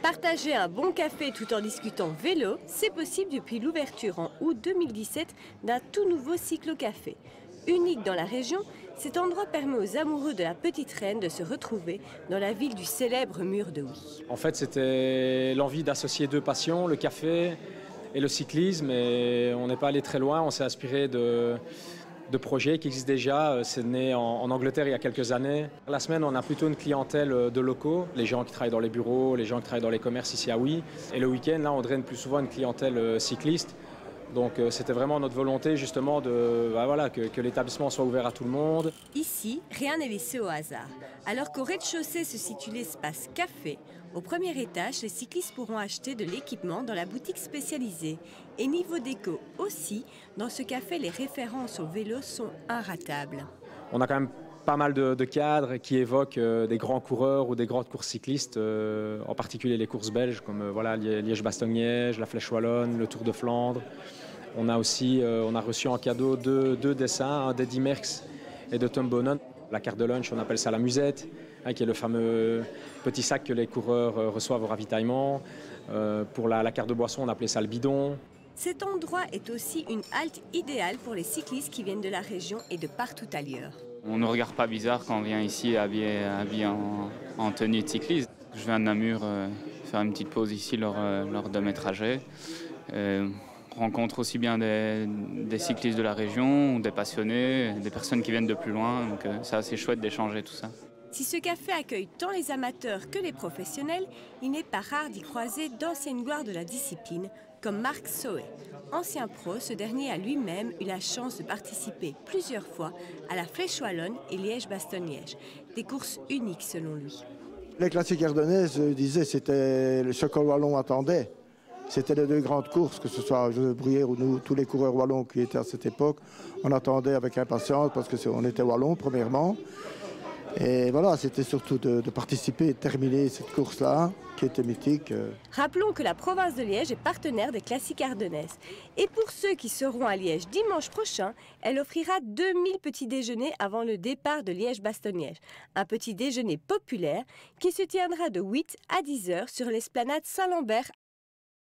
Partager un bon café tout en discutant vélo, c'est possible depuis l'ouverture en août 2017 d'un tout nouveau cyclo-café. Unique dans la région, cet endroit permet aux amoureux de la Petite Reine de se retrouver dans la ville du célèbre mur de Huy. En fait, c'était l'envie d'associer deux passions, le café et le cyclisme. Et on n'est pas allé très loin, on s'est inspiré de projets qui existent déjà. C'est né en Angleterre il y a quelques années. La semaine, on a plutôt une clientèle de locaux, les gens qui travaillent dans les bureaux, les gens qui travaillent dans les commerces ici à Huy. Et le week-end, là, on draine plus souvent une clientèle cycliste. Donc c'était vraiment notre volonté justement que l'établissement soit ouvert à tout le monde. Ici, rien n'est laissé au hasard. Alors qu'au rez-de-chaussée se situe l'espace café, au premier étage, les cyclistes pourront acheter de l'équipement dans la boutique spécialisée. Et niveau déco aussi, dans ce café, les références au vélo sont irratables. On a quand même pas mal de cadres qui évoquent des grands coureurs ou des grandes courses cyclistes, en particulier les courses belges comme Liège-Bastogne-Liège, la Flèche Wallonne, le Tour de Flandre. On a aussi on a reçu en cadeau deux dessins, un d'Eddy Merckx et de Tom Boonen. La carte de lunch, on appelle ça la musette, qui est le fameux petit sac que les coureurs reçoivent au ravitaillement. Pour la carte de boisson, on appelait ça le bidon. Cet endroit est aussi une halte idéale pour les cyclistes qui viennent de la région et de partout ailleurs. On ne nous regarde pas bizarre quand on vient ici habillé en tenue de cycliste. Je viens de Namur faire une petite pause ici lors de mes trajets. On rencontre aussi bien des cyclistes de la région, des passionnés, des personnes qui viennent de plus loin. Donc c'est assez chouette d'échanger tout ça. Si ce café accueille tant les amateurs que les professionnels, il n'est pas rare d'y croiser d'anciennes gloires de la discipline, comme Marc Soé. Ancien pro, ce dernier a lui-même eu la chance de participer plusieurs fois à la Flèche Wallonne et Liège-Bastogne-Liège, des courses uniques selon lui. Les classiques ardennaises, je disais, c'était ce que Wallon attendait. C'était les deux grandes courses, que ce soit Joseph Bruyère ou nous, tous les coureurs wallons qui étaient à cette époque. On attendait avec impatience parce qu'on était wallons, premièrement. Et voilà, c'était surtout de participer et de terminer cette course-là, qui était mythique. Rappelons que la province de Liège est partenaire des classiques ardennaises. Et pour ceux qui seront à Liège dimanche prochain, elle offrira 2000 petits déjeuners avant le départ de Liège-Bastogne-Liège. Un petit déjeuner populaire qui se tiendra de 8 à 10 heures sur l'esplanade Saint-Lambert